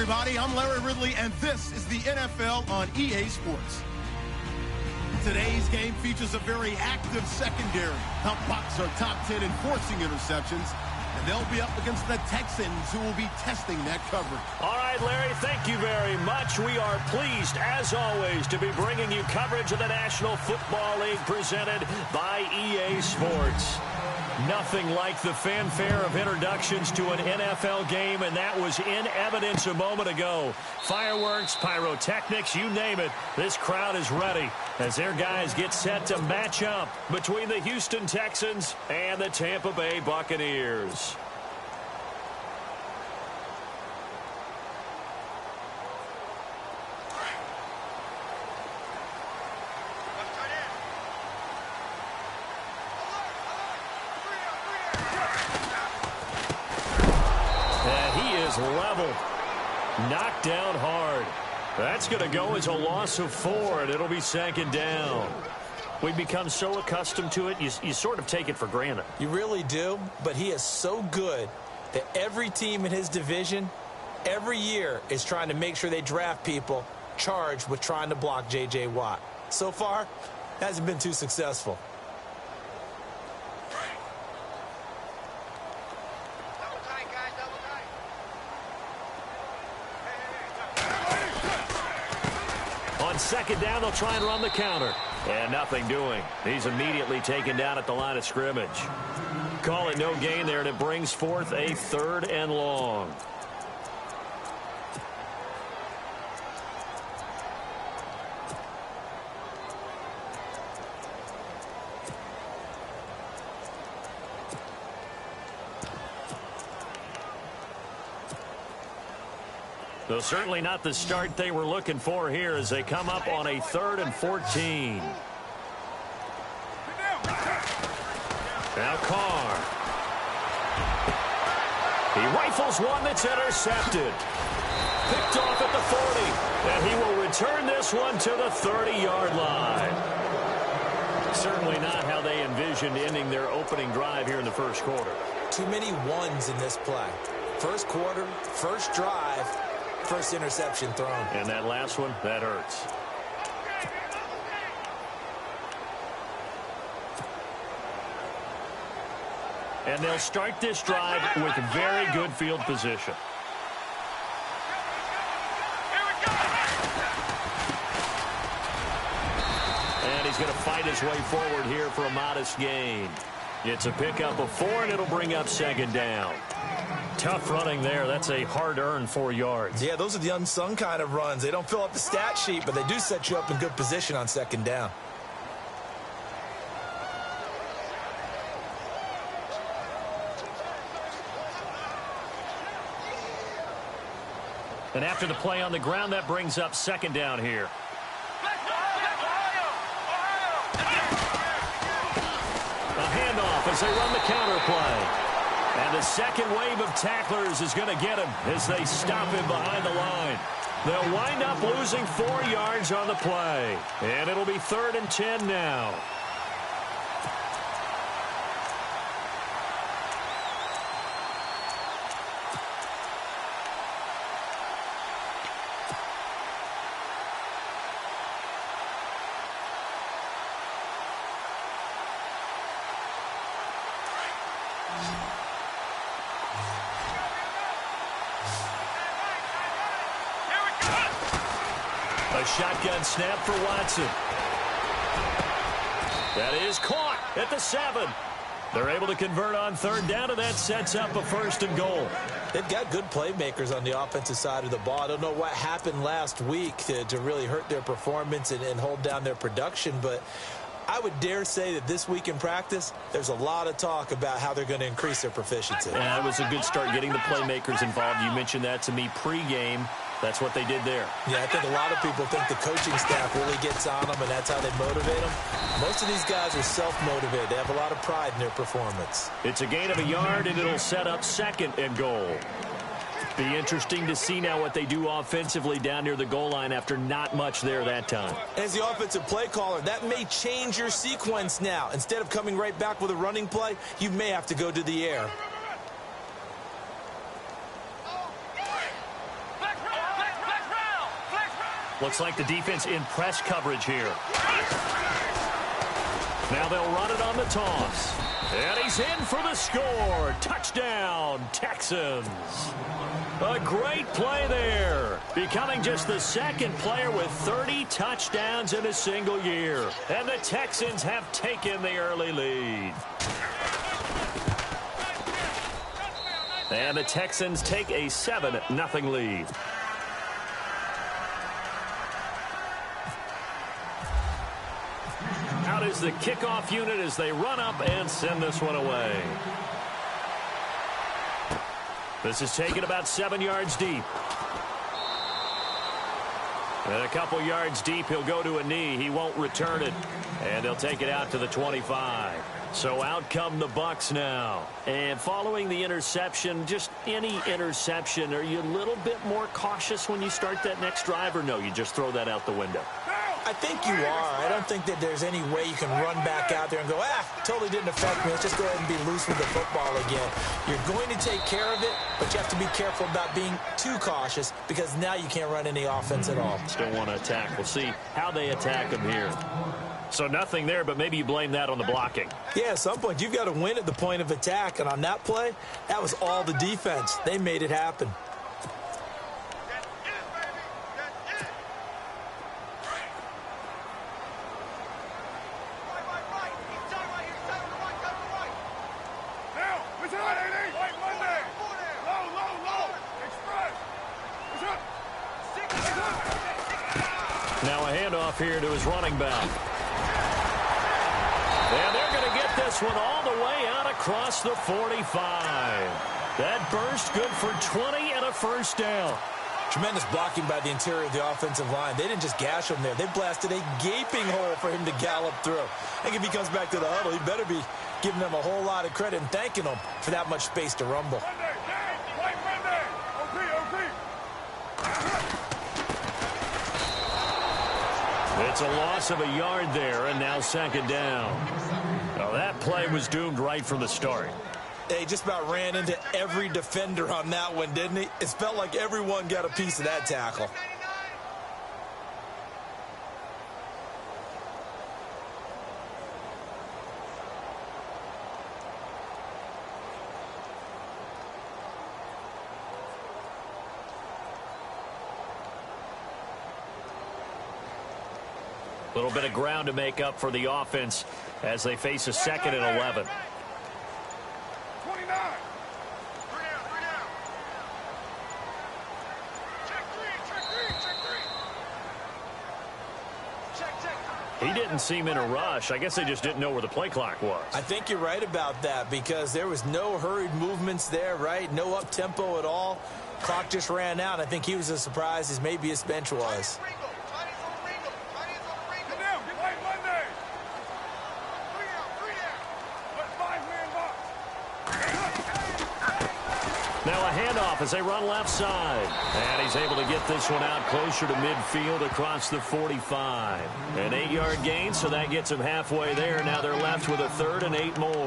everybody. I'm Larry Ridley, and this is the NFL on EA Sports. Today's game features a very active secondary. The Bucs are top 10 in forcing interceptions, and they'll be up against the Texans, who will be testing that coverage. All right, Larry, thank you very much. We are pleased, as always, to be bringing you coverage of the National Football League presented by EA Sports. Nothing like the fanfare of introductions to an NFL game, and that was in evidence a moment ago. Fireworks, pyrotechnics, you name it. This crowd is ready as their guys get set to match up between the Houston Texans and the Tampa Bay Buccaneers. Level. Knocked down hard. That's going to go as a loss of 4, and it'll be second down. We've become so accustomed to it, you sort of take it for granted. You really do, but he is so good that every team in his division, every year, is trying to make sure they draft people charged with trying to block J.J. Watt. So far, hasn't been too successful. Second down, they'll try and run the counter. And nothing doing. He's immediately taken down at the line of scrimmage. Call it no gain there, and it brings forth a 3rd and long. So certainly not the start they were looking for here as they come up on a 3rd and 14. Now Carr. He rifles one that's intercepted. Picked off at the 40. And he will return this one to the 30-yard line. Certainly not how they envisioned ending their opening drive here in the first quarter. Too many ones in this play. First quarter, first drive. First interception thrown. And that last one, that hurts. And they'll start this drive with very good field position. And he's going to fight his way forward here for a modest gain. It's a pickup of 4, and it'll bring up second down. Tough running there. That's a hard-earned 4 yards. Yeah, those are the unsung kind of runs. They don't fill up the stat sheet, but they do set you up in good position on second down. And after the play on the ground, that brings up second down here. A handoff as they run the counter play. And the second wave of tacklers is going to get him as they stop him behind the line. They'll wind up losing 4 yards on the play. And it'll be 3rd and 10 now. A shotgun snap for Watson. That is caught at the 7. They're able to convert on 3rd down, and that sets up a 1st and goal. They've got good playmakers on the offensive side of the ball. I don't know what happened last week to really hurt their performance and hold down their production, but I would dare say that this week in practice, there's a lot of talk about how they're going to increase their proficiency. And it was a good start getting the playmakers involved. You mentioned that to me pregame. That's what they did there. Yeah, I think a lot of people think the coaching staff really gets on them, and that's how they motivate them. Most of these guys are self-motivated. They have a lot of pride in their performance. It's a gain of a yard, and it'll set up 2nd and goal. Be interesting to see now what they do offensively down near the goal line after not much there that time. As the offensive play caller, that may change your sequence now. Instead of coming right back with a running play, you may have to go to the air. Looks like the defense in press coverage here. Now they'll run it on the toss. And he's in for the score. Touchdown, Texans. A great play there. Becoming just the second player with 30 touchdowns in a single year. And the Texans have taken the early lead. And the Texans take a 7-0 lead. Out is the kickoff unit as they run up and send this one away. This is taken about 7 yards deep. And a couple yards deep, he'll go to a knee. He won't return it. And they'll take it out to the 25. So out come the Bucs now. And following the interception, just any interception, are you a little bit more cautious when you start that next drive, or no, you just throw that out the window? I think you are. I don't think that there's any way you can run back out there and go, totally didn't affect me. Let's just go ahead and be loose with the football again. You're going to take care of it, but you have to be careful about being too cautious because now you can't run any offense at all. Still want to attack. We'll see how they attack him here. So nothing there, but maybe you blame that on the blocking. Yeah, at some point you've got to win at the point of attack, and on that play, that was all the defense. They made it happen. Now a handoff here to his running back. And they're going to get this one all the way out across the 45. That burst good for 20 and a first down. Tremendous blocking by the interior of the offensive line. They didn't just gash him there. They blasted a gaping hole for him to gallop through. I think if he comes back to the huddle, he better be giving them a whole lot of credit and thanking them for that much space to rumble. It's a loss of a yard there, and now second down. Well, that play was doomed right from the start. He just about ran into every defender on that one, didn't he? It felt like everyone got a piece of that tackle. A little bit of ground to make up for the offense as they face a 2nd and 11. 29. He didn't seem in a rush. I guess they just didn't know where the play clock was. I think you're right about that because there was no hurried movements there, right? No up-tempo at all. Clock just ran out. I think he was as surprised as maybe his bench was. Now a handoff as they run left side. And he's able to get this one out closer to midfield across the 45. An 8-yard gain, so that gets him halfway there. Now they're left with a 3rd and 8 more. We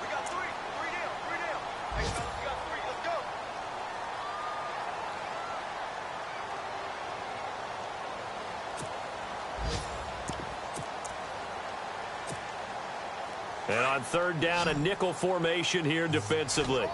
got 3 down. Hey, we got 3. Let's go. And on 3rd down, a nickel formation here defensively.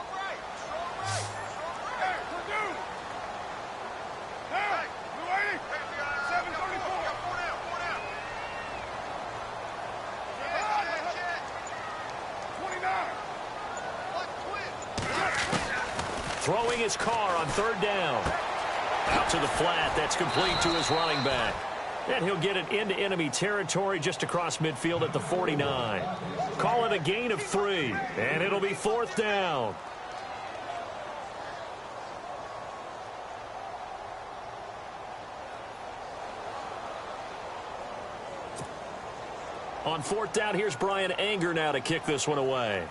Throwing his car on 3rd down. Out to the flat. That's complete to his running back. And he'll get it into enemy territory just across midfield at the 49. Call it a gain of 3. And it'll be 4th down. On 4th down, here's Brian Anger now to kick this one away.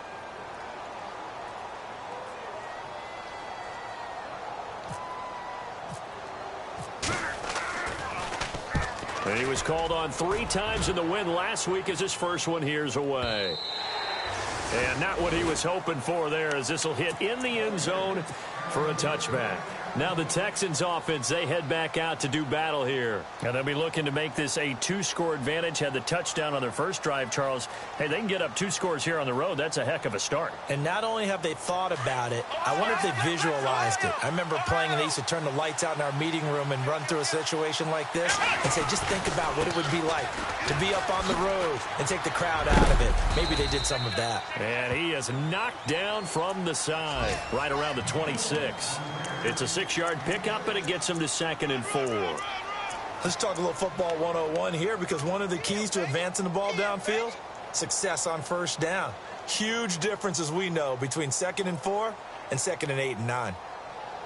And he was called on 3 times in the win last week as his first one here's away. And not what he was hoping for there as this will hit in the end zone for a touchback. Now the Texans offense, they head back out to do battle here. And they'll be looking to make this a 2-score advantage. Had the touchdown on their first drive, Charles. Hey, they can get up 2 scores here on the road. That's a heck of a start. And not only have they thought about it, I wonder if they visualized it. I remember playing and they used to turn the lights out in our meeting room and run through a situation like this and say, just think about what it would be like to be up on the road and take the crowd out of it. Maybe they did some of that. And he is knocked down from the side, right around the 26. It's a 6-yard pickup, and it gets him to 2nd and 4. Let's talk a little football 101 here, because one of the keys to advancing the ball downfield, success on first down. Huge difference, as we know, between 2nd and 4 and 2nd and 8 and 9.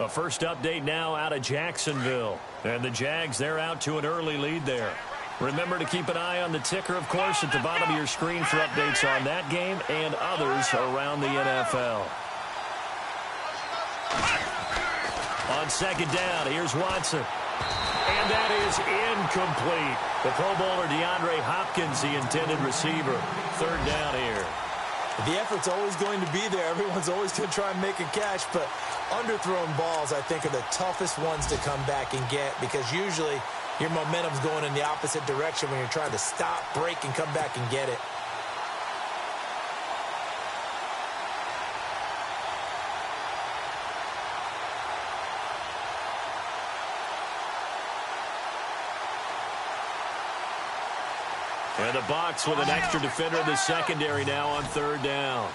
A first update now out of Jacksonville. And the Jags, they're out to an early lead there. Remember to keep an eye on the ticker, of course, at the bottom of your screen for updates on that game and others around the NFL. On 2nd down, here's Watson. And that is incomplete. The Pro Bowler DeAndre Hopkins, the intended receiver. 3rd down here. The effort's always going to be there. Everyone's always going to try and make a catch, but underthrown balls, I think, are the toughest ones to come back and get, because usually your momentum's going in the opposite direction when you're trying to stop, break, and come back and get it. And the Bucs with an extra defender in the secondary now on 3rd down.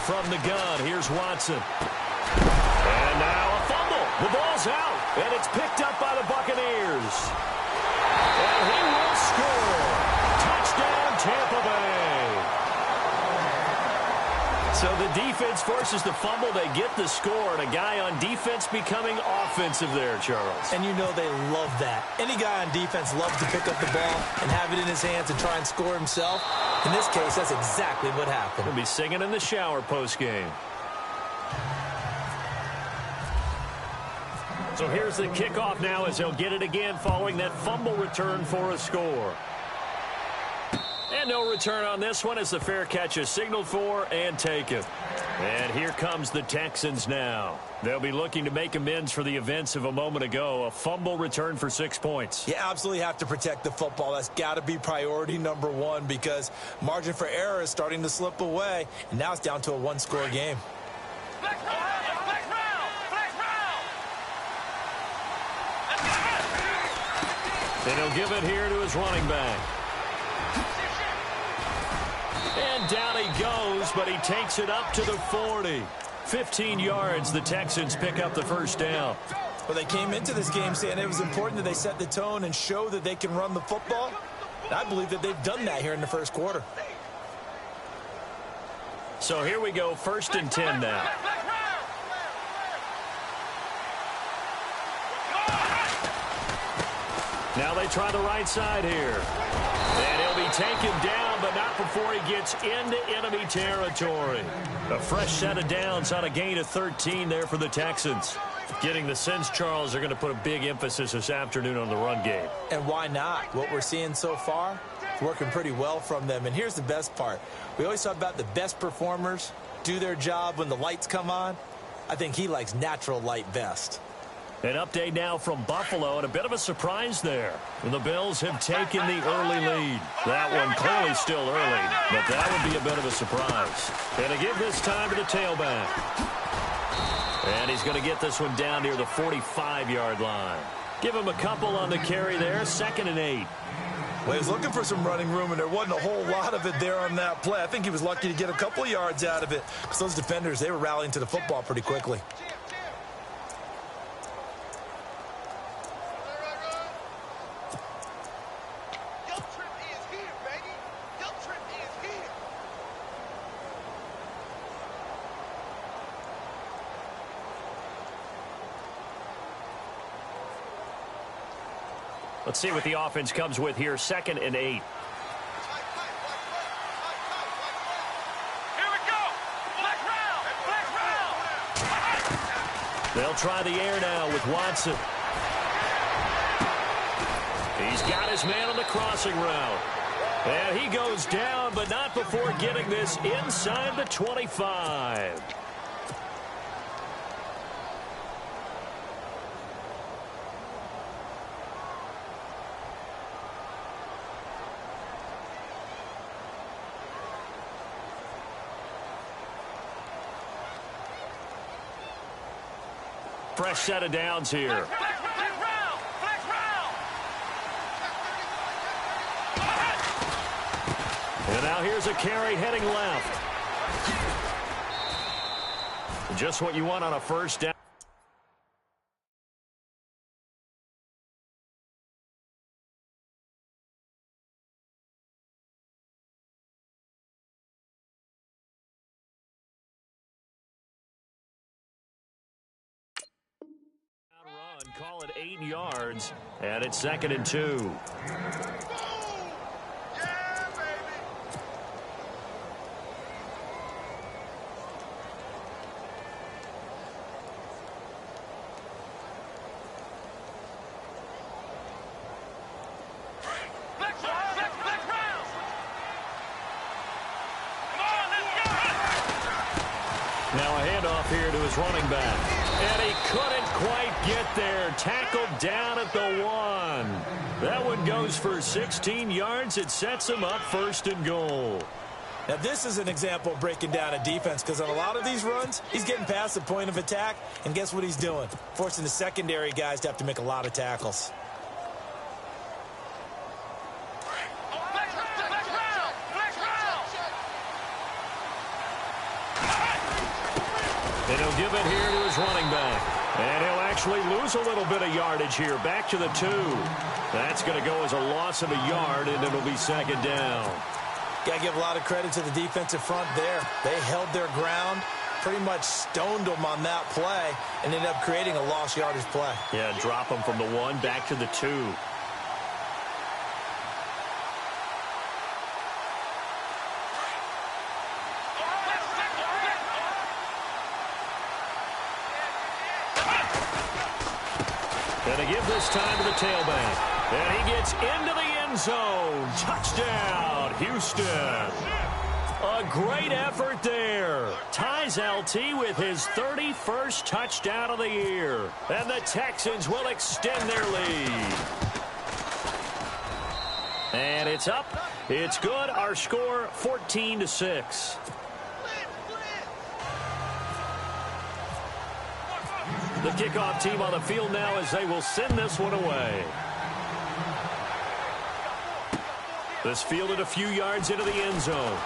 From the gun, here's Watson. And now a fumble. The ball's out, and it's picked up by the Buccaneers. And he will score. Touchdown, Tampa Bay. So the defense forces the fumble. They get the score, and a guy on defense becoming offensive there, Charles. And you know they love that. Any guy on defense loves to pick up the ball and have it in his hands and try and score himself. In this case, that's exactly what happened. He'll be singing in the shower post-game. So here's the kickoff now as he'll get it again following that fumble return for a score. And no return on this one as the fair catch is signaled for and taken. And here comes the Texans now. They'll be looking to make amends for the events of a moment ago. A fumble return for 6 points. You absolutely have to protect the football. That's got to be priority number 1, because margin for error is starting to slip away. And now it's down to a 1-score game. And he'll give it here to his running back. And down he goes, but he takes it up to the 40. 15 yards, the Texans pick up the first down. Well, they came into this game saying it was important that they set the tone and show that they can run the football. And I believe that they've done that here in the first quarter. So here we go, 1st and 10 now. Now they try the right side here. And he'll be taken down, but not before he gets into enemy territory. A fresh set of downs on a gain of 13 there for the Texans. Getting the sense, Charles, they're going to put a big emphasis this afternoon on the run game. And why not? What we're seeing so far is working pretty well from them. And here's the best part. We always talk about the best performers do their job when the lights come on. I think he likes natural light best. An update now from Buffalo, and a bit of a surprise there. The Bills have taken the early lead. That one clearly still early, but that would be a bit of a surprise. And to give this time to the tailback. And he's going to get this one down near the 45-yard line. Give him a couple on the carry there, 2nd and 8. Well, he was looking for some running room, and there wasn't a whole lot of it there on that play. I think he was lucky to get a couple of yards out of it, because those defenders, they were rallying to the football pretty quickly. Let's see what the offense comes with here. 2nd and 8. Here we go. Black round. They'll try the air now with Watson. He's got his man on the crossing route. And he goes down, but not before getting this inside the 25. Fresh set of downs here. And now here's a carry heading left. Just what you want on a first down. Run, call it 8 yards, and it's 2nd and 2. Now a handoff here to his running back. And he couldn't quite get there. Tackled down at the 1. That one goes for 16 yards. It sets him up 1st and goal. Now, this is an example of breaking down a defense, because on a lot of these runs, he's getting past the point of attack, and guess what he's doing? Forcing the secondary guys to have to make a lot of tackles. And he'll give it here to his running back. And he'll actually lose a little bit of yardage here. Back to the 2. That's going to go as a loss of a yard, and it'll be 2nd down. Got to give a lot of credit to the defensive front there. They held their ground, pretty much stoned them on that play, and ended up creating a lost yardage play. Yeah, drop them from the 1 back to the 2. And they give this time to the tailback. And he gets into the end zone. Touchdown, Houston. A great effort there. Ties LT with his 31st touchdown of the year. And the Texans will extend their lead. And it's up. It's good. Our score, 14-6. The kickoff team on the field now as they will send this one away. This fielded a few yards into the end zone.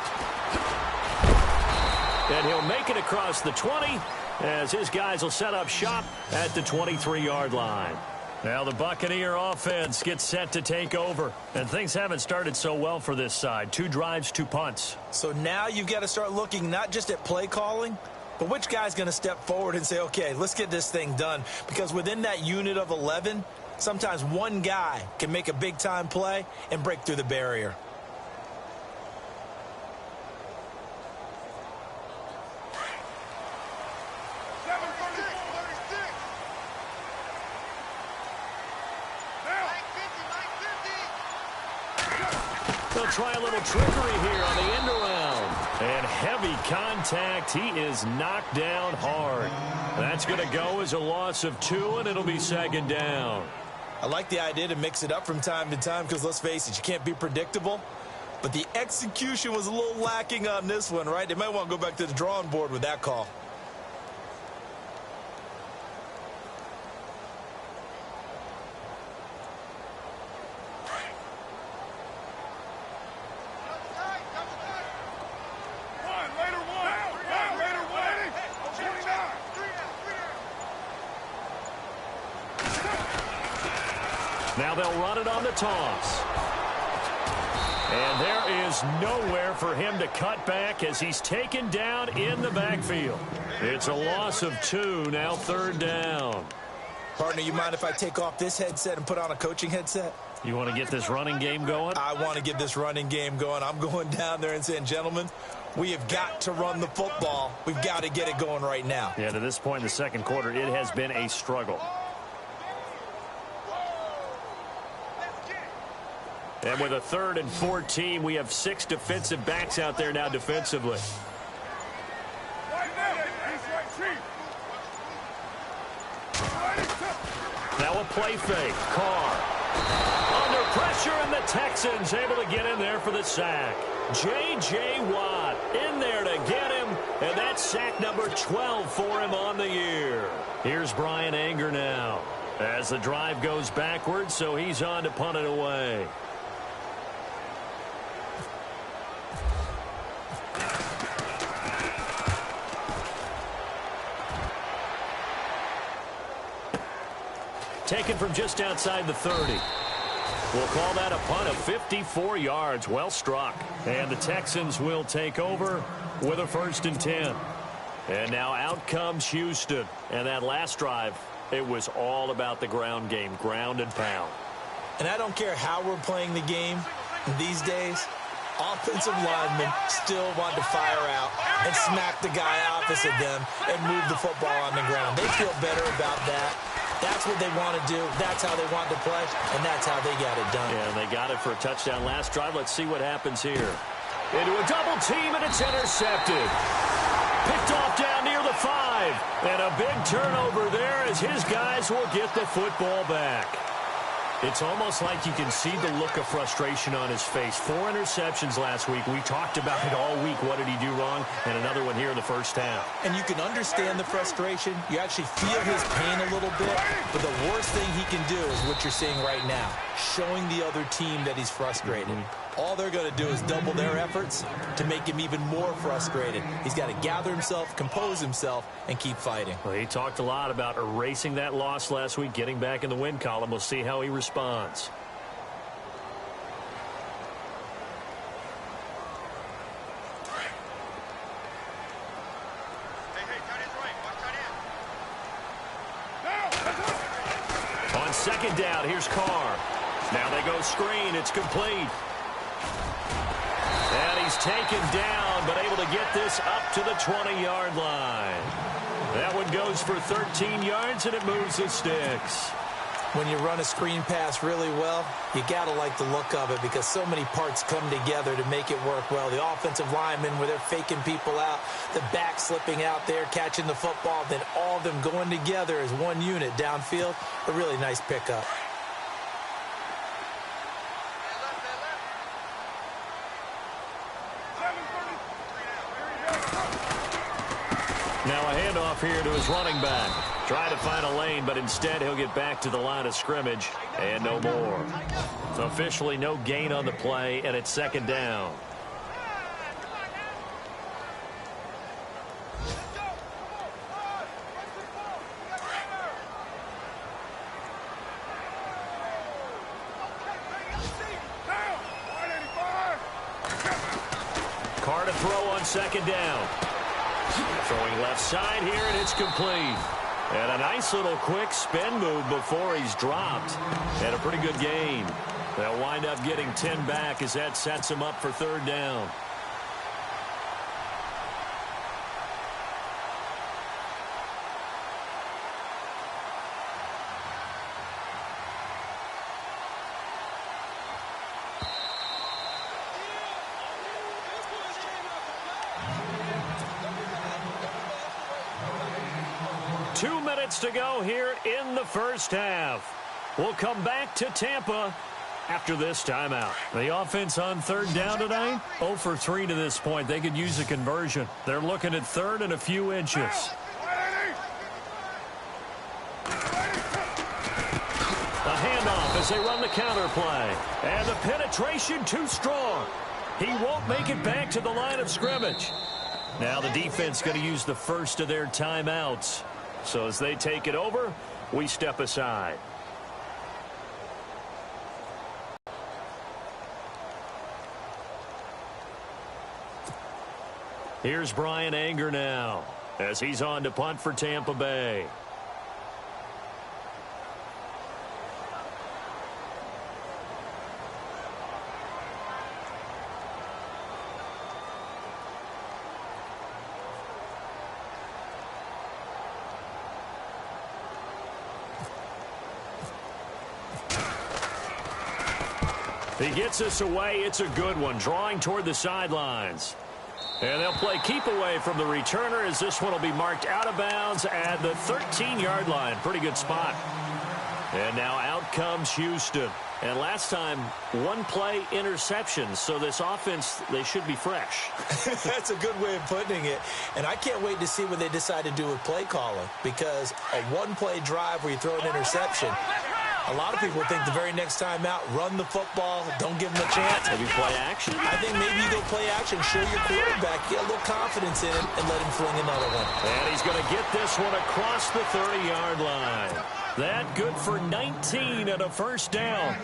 And he'll make it across the 20 as his guys will set up shop at the 23-yard line. Now the Buccaneer offense gets set to take over. And things haven't started so well for this side. 2 drives, 2 punts. So now you've got to start looking not just at play calling, but which guy's going to step forward and say, okay, let's get this thing done. Because within that unit of 11, sometimes one guy can make a big-time play and break through the barrier. They'll try a little trickery here on the end around. And heavy contact. He is knocked down hard. That's going to go as a loss of 2, and it'll be 2nd down. I like the idea to mix it up from time to time because, let's face it, you can't be predictable. But the execution was a little lacking on this one, right? They might want to go back to the drawing board with that call. Now they'll run it on the toss. And there is nowhere for him to cut back as he's taken down in the backfield. It's a loss of 2, now 3rd down. Partner, you mind if I take off this headset and put on a coaching headset? You want to get this running game going? I want to get this running game going. I'm going down there and saying, gentlemen, we have got to run the football. We've got to get it going right now. Yeah, to this point in the second quarter, it has been a struggle. And with a 3rd and 14, we have 6 defensive backs out there now defensively. Now a play fake. Carr under pressure, and the Texans able to get in there for the sack. J.J. Watt in there to get him, and that's sack number 12 for him on the year. Here's Brian Anger now as the drive goes backwards, so he's on to punt it away. Taken from just outside the 30. We'll call that a punt of 54 yards. Well struck. And the Texans will take over with a 1st and 10. And now out comes Houston. And that last drive, it was all about the ground game, ground and pound. And I don't care how we're playing the game these days, offensive linemen still want to fire out and smack the guy opposite them and move the football on the ground. They feel better about that. That's what they want to do. That's how they want to play, and that's how they got it done. Yeah, and they got it for a touchdown last drive. Let's see what happens here. Into a double team, and it's intercepted. Picked off down near the 5. And a big turnover there as his guys will get the football back. It's almost like you can see the look of frustration on his face. 4 interceptions last week. We talked about it all week. What did he do wrong? And another one here in the first half. And you can understand the frustration. You actually feel his pain a little bit. But the worst thing he can do is what you're seeing right now, showing the other team that he's frustrated. All they're going to do is double their efforts to make him even more frustrated. He's got to gather himself, compose himself, and keep fighting. Well, he talked a lot about erasing that loss last week, getting back in the win column. We'll see how he responds. On 2nd down, here's Carr. Now they go screen. It's complete. And he's taken down, but able to get this up to the 20-yard line. That one goes for 13 yards, and it moves the sticks. When you run a screen pass really well, you got to like the look of it because so many parts come together to make it work well. The offensive linemen, where they're faking people out, the back slipping out there, catching the football, then all of them going together as one unit downfield. A really nice pickup. Now a handoff here to his running back. Try to find a lane, but instead he'll get back to the line of scrimmage and no more. So officially no gain on the play, and it's 2nd down. Carr to throw on 2nd down. Throwing left side here, and it's complete. And a nice little quick spin move before he's dropped. And a pretty good gain. They'll wind up getting 10 back as that sets him up for 3rd down. To go here in the first half. We'll come back to Tampa after this timeout. The offense on 3rd down tonight, 0 for 3 to this point. They could use a conversion. They're looking at 3rd and a few inches. A handoff as they run the counter play. And the penetration too strong. He won't make it back to the line of scrimmage. Now the defense going to use the first of their timeouts. So as they take it over, we step aside. Here's Brian Anger now as he's on to punt for Tampa Bay. He gets us away. It's a good one, drawing toward the sidelines. And they'll play keep away from the returner as this one will be marked out of bounds at the 13-yard line. Pretty good spot. And now out comes Houston. And last time, one play interception. So this offense, they should be fresh. That's a good way of putting it. And I can't wait to see what they decide to do with play calling. Because a one-play drive where you throw an interception, a lot of people think the very next time out, run the football, don't give them a chance. Maybe play action? I think maybe you go play action, show your quarterback, get a little confidence in him, and let him fling another one. And he's going to get this one across the 30-yard line. That good for 19 and a first down.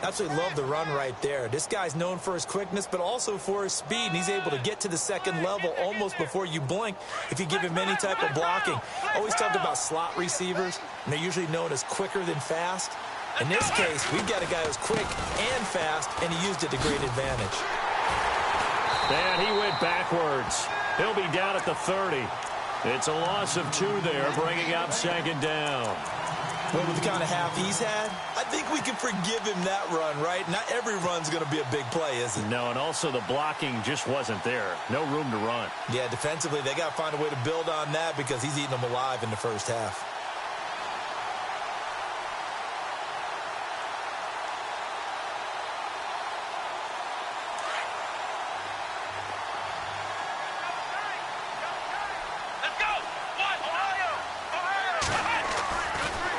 Absolutely love the run right there. This guy's known for his quickness, but also for his speed, and he's able to get to the second level almost before you blink if you give him any type of blocking. Always talked about slot receivers, and they're usually known as quicker than fast. In this case, we've got a guy who's quick and fast, and he used it to great advantage. And he went backwards. He'll be down at the 30. It's a loss of 2 there, bringing up second down. Well, with the kind of half he's had, I think we can forgive him that run, right? Not every run's going to be a big play, is it? No, and also the blocking just wasn't there. No room to run. Yeah, defensively, they got to find a way to build on that because he's eating them alive in the first half.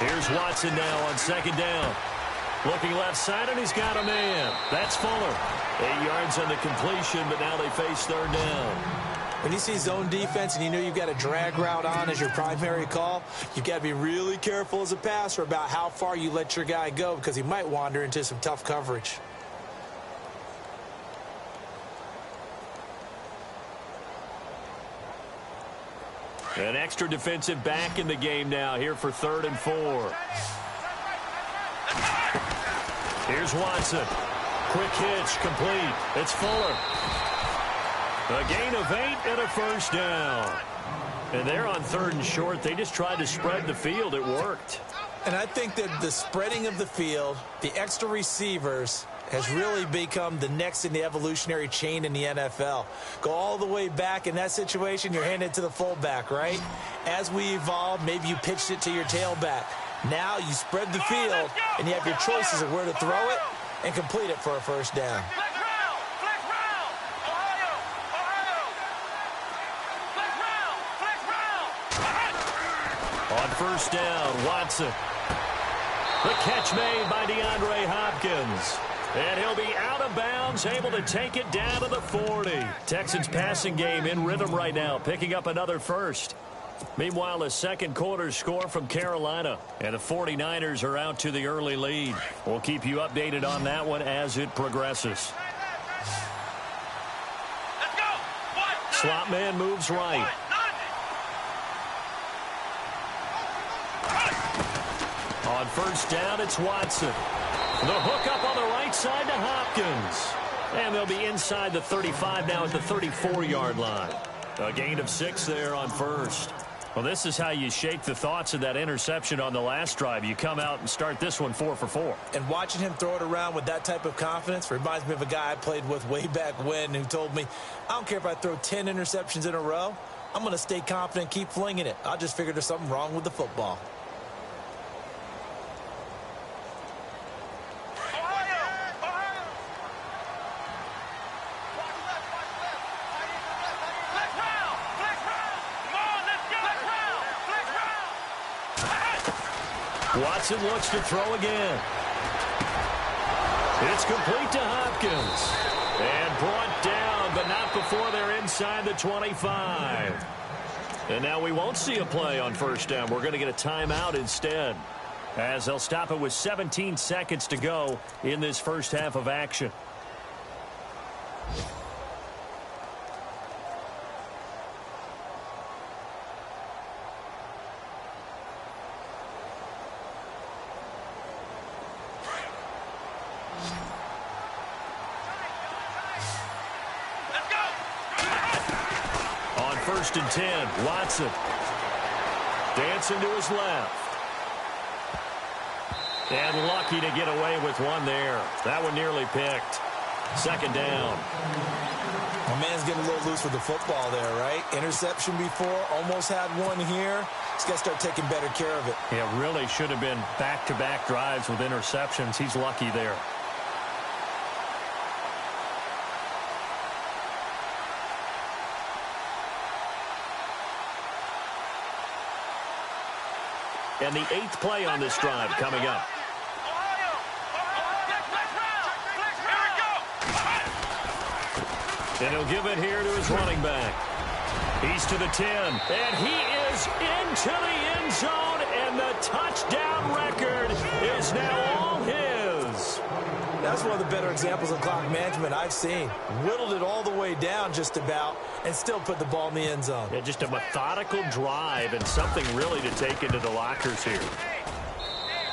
Here's Watson now on second down. Looking left side, and he's got a man. That's Fuller. 8 yards on the completion, but now they face third down. When you see zone defense and you know you've got a drag route on as your primary call, you've got to be really careful as a passer about how far you let your guy go because he might wander into some tough coverage. An extra defensive back in the game now here for 3rd and 4. Here's Watson. Quick hitch, complete. It's Fuller. A gain of 8 and a first down. And they're on 3rd and short. They just tried to spread the field. It worked. And I think that the spreading of the field, the extra receivers, has really become the next in the evolutionary chain in the NFL. Go all the way back in that situation, you're handed to the fullback, right? As we evolve, maybe you pitched it to your tailback. Now you spread the field, and you have your choices of where to throw it and complete it for a first down. On first down, Watson. The catch made by DeAndre Hopkins. And he'll be out of bounds, able to take it down to the 40. Texans passing game in rhythm right now, picking up another first. Meanwhile, the second quarter score from Carolina, and the 49ers are out to the early lead. We'll keep you updated on that one as it progresses. Let's go. Slot man moves right. On first down, it's Watson. The hook up on the right side to Hopkins. And they'll be inside the 35 now at the 34-yard line. A gain of 6 there on first. Well, this is how you shake the thoughts of that interception on the last drive. You come out and start this one 4 for 4. And watching him throw it around with that type of confidence reminds me of a guy I played with way back when who told me, I don't care if I throw 10 interceptions in a row. I'm going to stay confident, keep flinging it. I just figured there's something wrong with the football. Watson looks to throw again. It's complete to Hopkins. And brought down, but not before they're inside the 25. And now we won't see a play on first down. We're going to get a timeout instead, as they'll stop it with 17 seconds to go in this first half of action. First and 10, Watson. Dancing to his left. And lucky to get away with one there. That one nearly picked. Second down. My man's getting a little loose with the football there, right? Interception before, almost had one here. He's got to start taking better care of it. Yeah, really should have been back-to-back drives with interceptions. He's lucky there. And the 8th play on this drive coming up. And he'll give it here to his running back. He's to the 10. And he is into the end zone. And the touchdown record is now all his. That's one of the better examples of clock management I've seen. Whittled it all the way down just about and still put the ball in the end zone. Yeah, just a methodical drive and something really to take into the lockers here.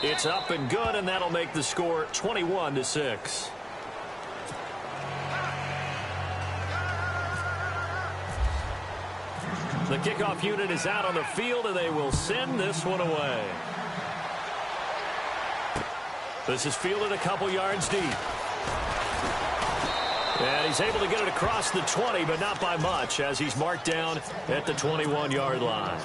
It's up and good, and that'll make the score 21-6. The kickoff unit is out on the field, and they will send this one away. This is fielded a couple yards deep. And he's able to get it across the 20, but not by much, as he's marked down at the 21-yard line.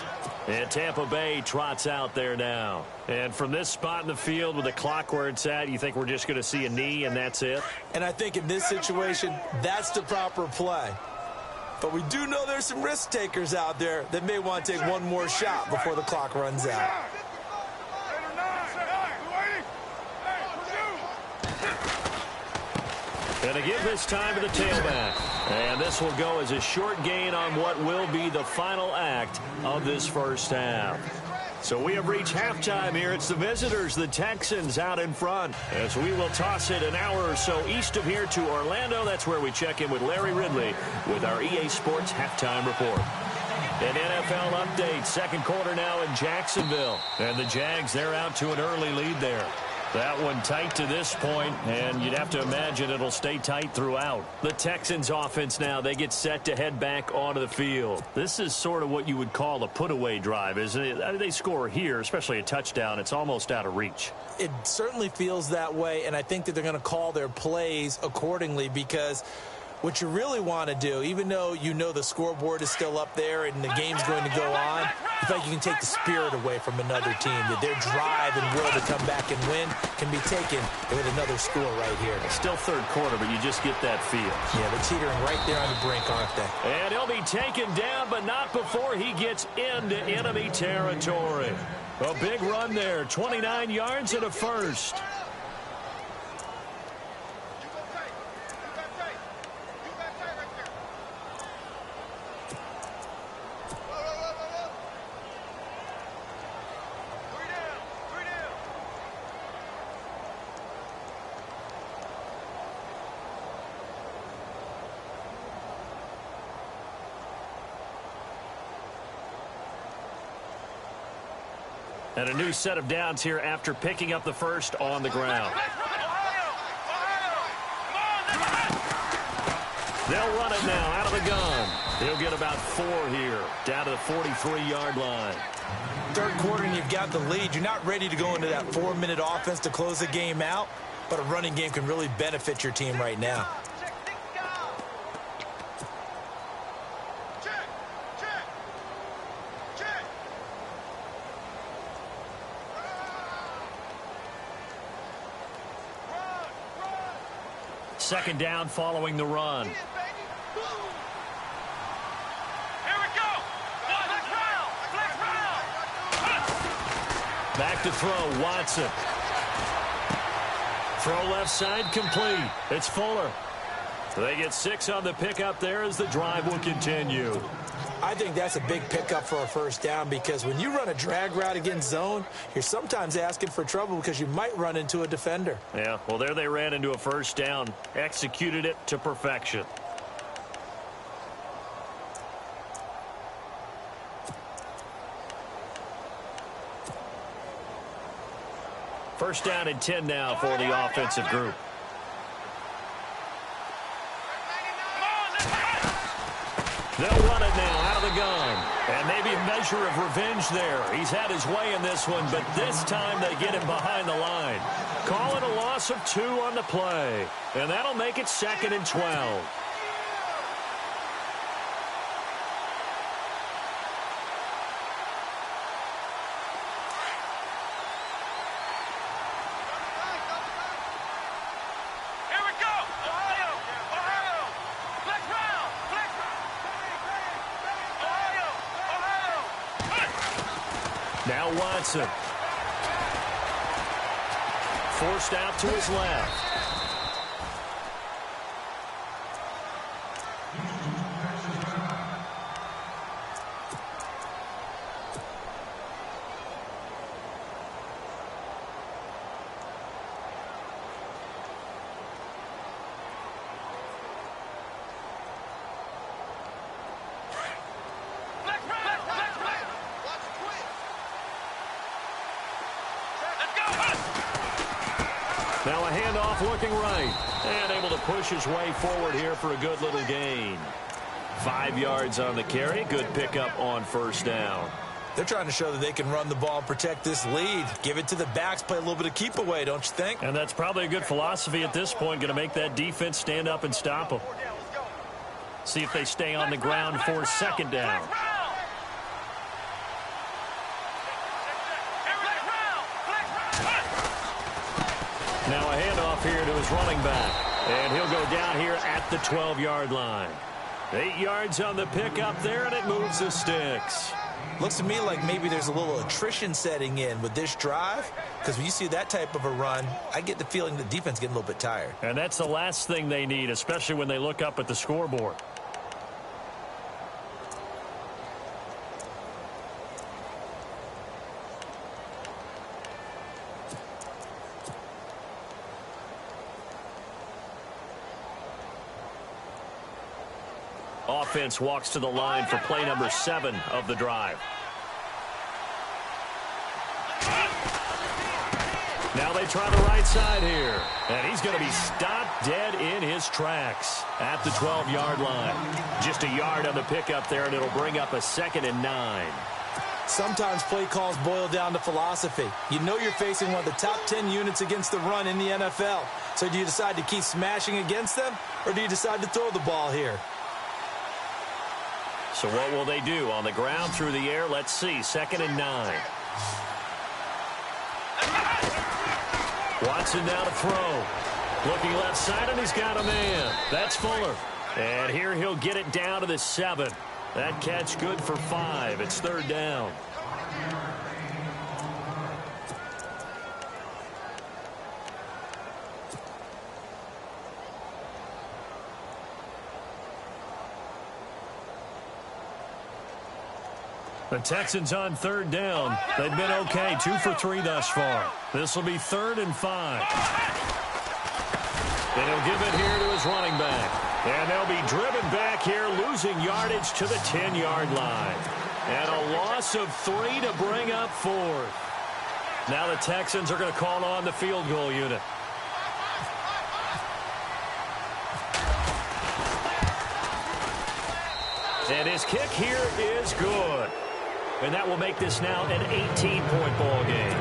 And Tampa Bay trots out there now. And from this spot in the field with the clock where it's at, you think we're just going to see a knee and that's it? And I think in this situation, that's the proper play. But we do know there's some risk takers out there that may want to take one more shot before the clock runs out. And to give this time to the tailback. And this will go as a short gain on what will be the final act of this first half. So we have reached halftime here. It's the visitors, the Texans, out in front. As we will toss it an hour or so east of here to Orlando. That's where we check in with Larry Ridley with our EA Sports Halftime Report. An NFL update. Second quarter now in Jacksonville. And the Jags, they're out to an early lead there. That one tight to this point, and you'd have to imagine it'll stay tight throughout. The Texans offense now, they get set to head back onto the field. This is sort of what you would call a put-away drive, isn't it? They score here, especially a touchdown. It's almost out of reach. It certainly feels that way, and I think that they're going to call their plays accordingly because what you really want to do, even though you know the scoreboard is still up there and the game's going to go on, you feel like you can take the spirit away from another team, that their drive and will to come back and win can be taken with another score right here. It's still third quarter, but you just get that feel. Yeah, they're teetering right there on the brink, aren't they? And he'll be taken down, but not before he gets into enemy territory. A big run there, 29 yards and a first. And a new set of downs here after picking up the first on the ground. They'll run it now out of the gun. He'll get about 4 here, down to the 43-yard line. Third quarter and you've got the lead. You're not ready to go into that 4-minute offense to close the game out, but a running game can really benefit your team right now. Second down following the run. Here we go. Back to throw, Watson. Throw left side complete. It's Fuller. They get 6 on the pickup there as the drive will continue. I think that's a big pickup for a first down because when you run a drag route against zone, you're sometimes asking for trouble because you might run into a defender. Yeah, well, there they ran into a first down. Executed it to perfection. First down and 10 now for the offensive group. They'll run it now out of the gun. And maybe measure of revenge there. He's had his way in this one, but this time they get him behind the line. Call it a loss of 2 on the play, and that'll make it 2nd and 12. Now Watson. Forced out to his left. Now a handoff looking right. And able to push his way forward here for a good little gain. 5 yards on the carry. Good pickup on first down. They're trying to show that they can run the ball and protect this lead. Give it to the backs, play a little bit of keep away, don't you think? And that's probably a good philosophy at this point. Going to make that defense stand up and stop them. See if they stay on the ground for 2nd down. Now a handoff here to his running back. And he'll go down here at the 12-yard line. 8 yards on the pickup there, and it moves the sticks. Looks to me like maybe there's a little attrition setting in with this drive, because when you see that type of a run, I get the feeling the defense getting a little bit tired. And that's the last thing they need, especially when they look up at the scoreboard. Offense walks to the line for play number 7 of the drive. Now they try the right side here. And he's going to be stopped dead in his tracks at the 12-yard line. Just a yard on the pickup there, and it'll bring up a 2nd and 9. Sometimes play calls boil down to philosophy. You know you're facing one of the top 10 units against the run in the NFL. So do you decide to keep smashing against them, or do you decide to throw the ball here? So what will they do? On the ground, through the air? Let's see. 2nd and 9. Watson now to throw. Looking left side, and he's got a man. That's Fuller. And here he'll get it down to the 7. That catch good for 5. It's 3rd down. The Texans on 3rd down. They've been okay, 2 for 3 thus far. This will be 3rd and 5. And he'll give it here to his running back. And they'll be driven back here, losing yardage to the 10-yard line. And a loss of 3 to bring up 4th. Now the Texans are going to call on the field goal unit. And his kick here is good. And that will make this now an 18-point ball game.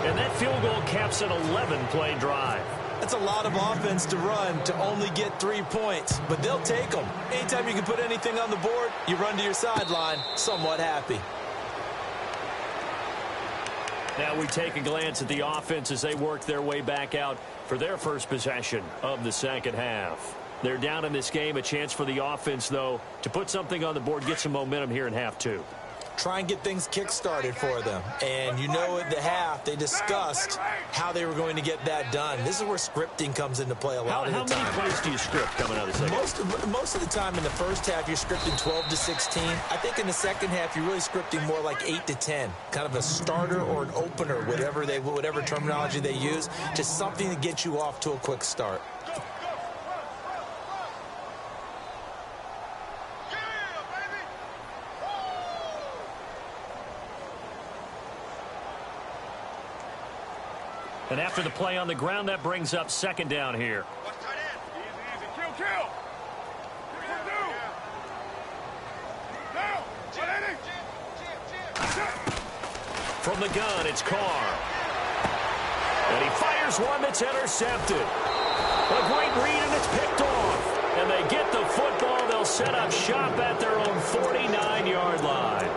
And that field goal caps an 11-play drive. That's a lot of offense to run to only get 3 points, but they'll take them. Anytime you can put anything on the board, you run to your sideline somewhat happy. Now we take a glance at the offense as they work their way back out for their first possession of the 2nd half. They're down in this game. A chance for the offense, though, to put something on the board, get some momentum here in half 2. Try and get things kick-started for them. And you know at the half, they discussed how they were going to get that done. This is where scripting comes into play a lot of the time. How many plays do you script coming out of the second? Most of the time in the first half, you're scripting 12 to 16. I think in the second half, you're really scripting more like 8 to 10. Kind of a starter or an opener, whatever terminology they use. Just something to get you off to a quick start. And after the play on the ground, that brings up 2nd down here. Easy. Kill. From the gun, it's Carr. And he fires one that's intercepted. A great read, and it's picked off. And they get the football. They'll set up shop at their own 49-yard line.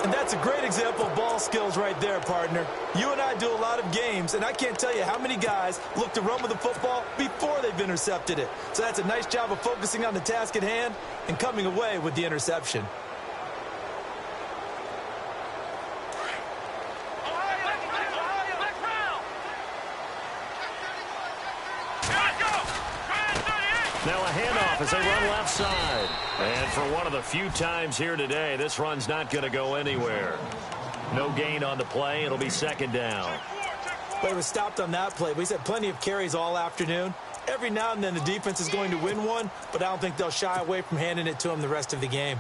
And that's a great example of ball skills right there, partner. You and I do a lot of games, and I can't tell you how many guys look to run with the football before they've intercepted it. So that's a nice job of focusing on the task at hand and coming away with the interception. Now a handoff as they run left side. And for one of the few times here today, this run's not going to go anywhere. No gain on the play. It'll be second down. But it was stopped on that play. We've had plenty of carries all afternoon. Every now and then the defense is going to win one, but I don't think they'll shy away from handing it to them the rest of the game.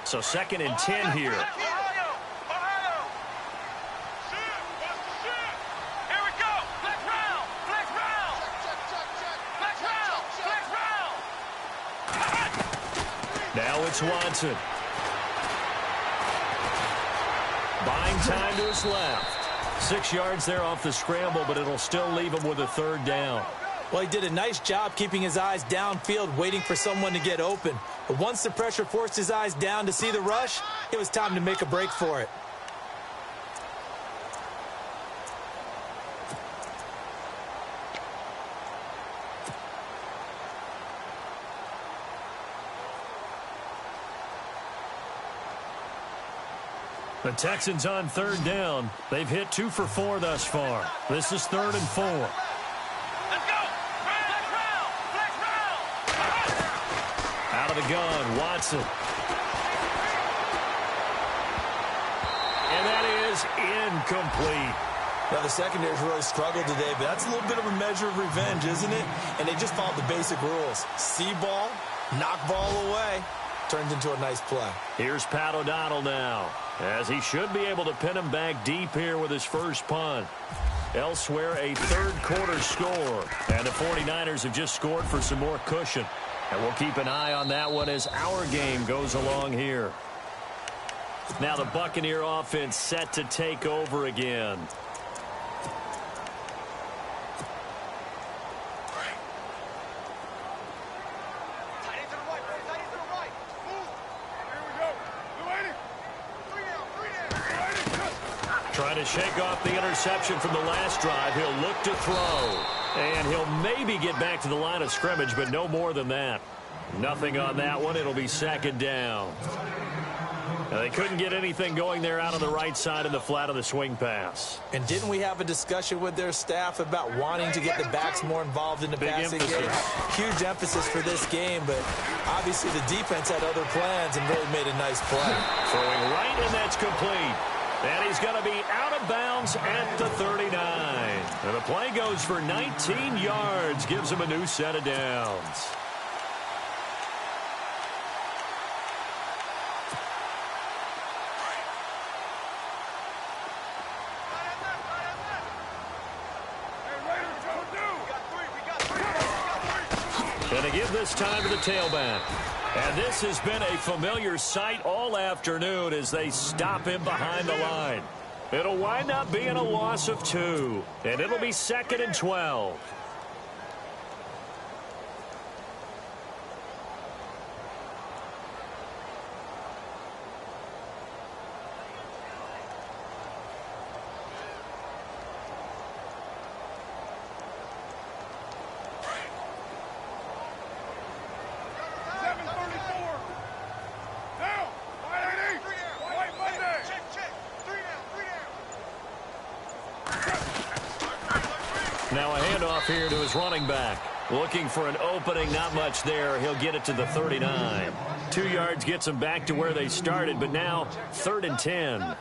So 2nd and 10 here. Ohio! Here we go! Flex round! Flex round! Flex round! Flex round! Now it's Watson. Buying time to his left. 6 yards there off the scramble, but it'll still leave him with a 3rd down. Well, he did a nice job keeping his eyes downfield, waiting for someone to get open. But once the pressure forced his eyes down to see the rush, it was time to make a break for it. The Texans on 3rd down. They've hit 2 for 4 thus far. This is 3rd and 4. Let's go! Flex round! Flex round! Out of the gun, Watson. And that is incomplete. Now, the secondary's really struggled today, but that's a little bit of a measure of revenge, isn't it? And they just followed the basic rules. See ball, knock ball away. Turns into a nice play. Here's Pat O'Donnell now, as he should be able to pin him back deep here with his first punt. Elsewhere, a 3rd quarter score, and the 49ers have just scored for some more cushion. And we'll keep an eye on that one as our game goes along here. Now the Buccaneer offense set to take over again. Trying to shake off the interception from the last drive. He'll look to throw. And he'll maybe get back to the line of scrimmage, but no more than that. Nothing on that one. It'll be 2nd down. Now, they couldn't get anything going there out on the right side of the flat of the swing pass. And didn't we have a discussion with their staff about wanting to get the backs more involved in the passing game? Huge emphasis for this game, but obviously the defense had other plans and really made a nice play. Throwing right, and that's complete. And he's going to be out of bounds at the 39. And the play goes for 19 yards, gives him a new set of downs. Going to give this time to the tailback. And this has been a familiar sight all afternoon as they stop him behind the line. It'll wind up being a loss of 2. And it'll be 2nd and 12. Now a handoff here to his running back. Looking for an opening, not much there. He'll get it to the 39. 2 yards gets him back to where they started, but now 3rd and 10.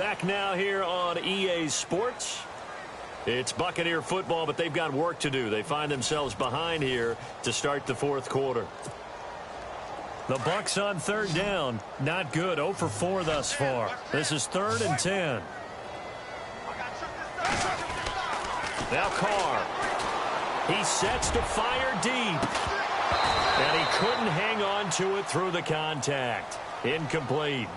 Back now here on EA Sports. It's Buccaneer football, but they've got work to do. They find themselves behind here to start the fourth quarter. The Bucs on third down. Not good. 0 for 4 thus far. This is 3rd and 10. Now Carr. He sets to fire deep. And he couldn't hang on to it through the contact. Incomplete.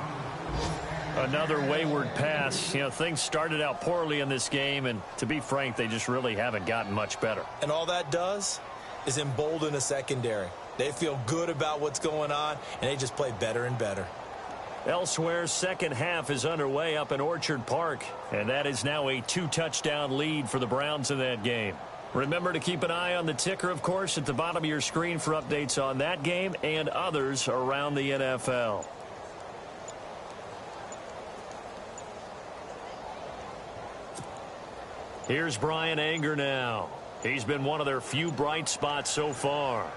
Another wayward pass. You know, things started out poorly in this game, and to be frank, they just really haven't gotten much better. And all that does is embolden a secondary. They feel good about what's going on, and they just play better and better. Elsewhere, second half is underway up in Orchard Park, and that is now a 2-touchdown lead for the Browns in that game. Remember to keep an eye on the ticker, of course, at the bottom of your screen for updates on that game and others around the NFL. Here's Brian Anger now. He's been one of their few bright spots so far.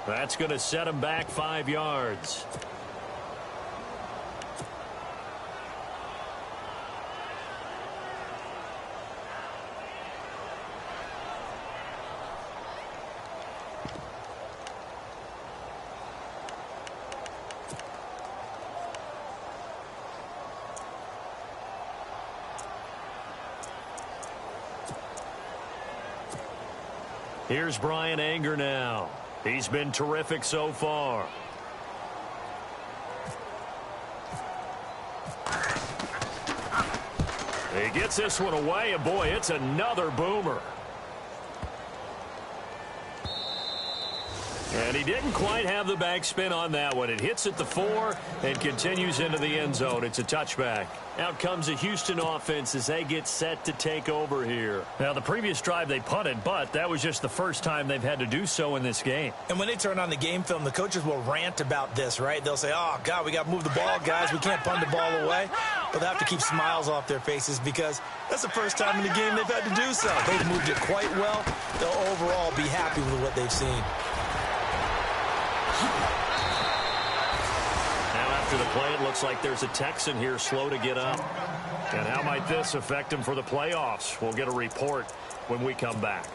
That's going to set him back 5 yards. Here's Brian Anger now. He's been terrific so far. He gets this one away, and boy, it's another boomer. And he didn't quite have the backspin on that one. It hits at the 4 and continues into the end zone. It's a touchback. Out comes the Houston offense as they get set to take over here. Now, the previous drive they punted, but that was just the first time they've had to do so in this game. And when they turn on the game film, the coaches will rant about this, right? They'll say, oh, God, we got to move the ball, guys. We can't punt the ball away. But they have to keep smiles off their faces because that's the first time in the game they've had to do so. They've moved it quite well. They'll overall be happy with what they've seen. Now after the play, it looks like there's a Texan here slow to get up. And how might this affect him for the playoffs? We'll get a report when we come back.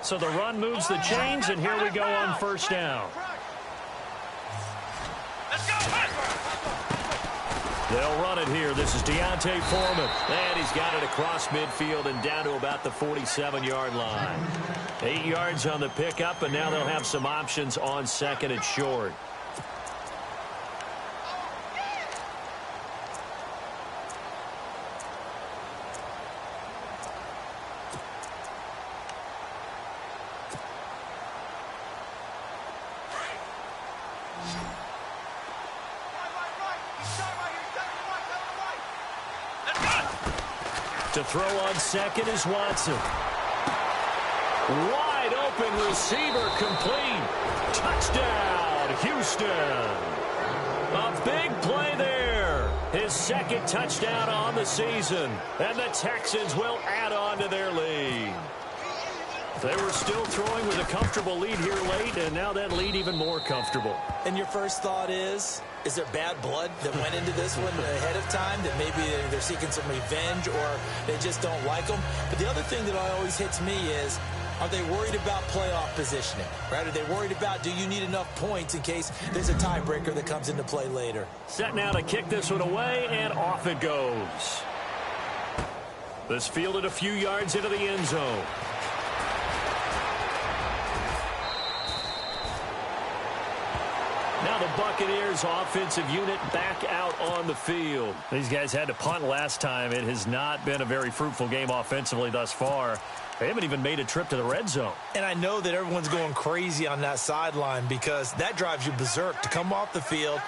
So the run moves the chains, and here we go on first down. They'll run it here. This is Deontay Foreman. And he's got it across midfield and down to about the 47-yard line. 8 yards on the pickup, and now they'll have some options on second and short. To throw on second is Watson. Wide open receiver complete. Touchdown, Houston. A big play there. His second touchdown on the season. And the Texans will add on to their lead. They were still throwing with a comfortable lead here late, and now that lead even more comfortable. And your first thought is there bad blood that went into this one ahead of time, that maybe they're seeking some revenge or they just don't like them? But the other thing that always hits me is, are they worried about playoff positioning? Right? Are they worried about, do you need enough points in case there's a tiebreaker that comes into play later? Set now to kick this one away, and off it goes. This fielded a few yards into the end zone. Now the Buccaneers offensive unit back out on the field. These guys had to punt last time. It has not been a very fruitful game offensively thus far. They haven't even made a trip to the red zone. And I know that everyone's going crazy on that sideline because that drives you berserk to come off the field,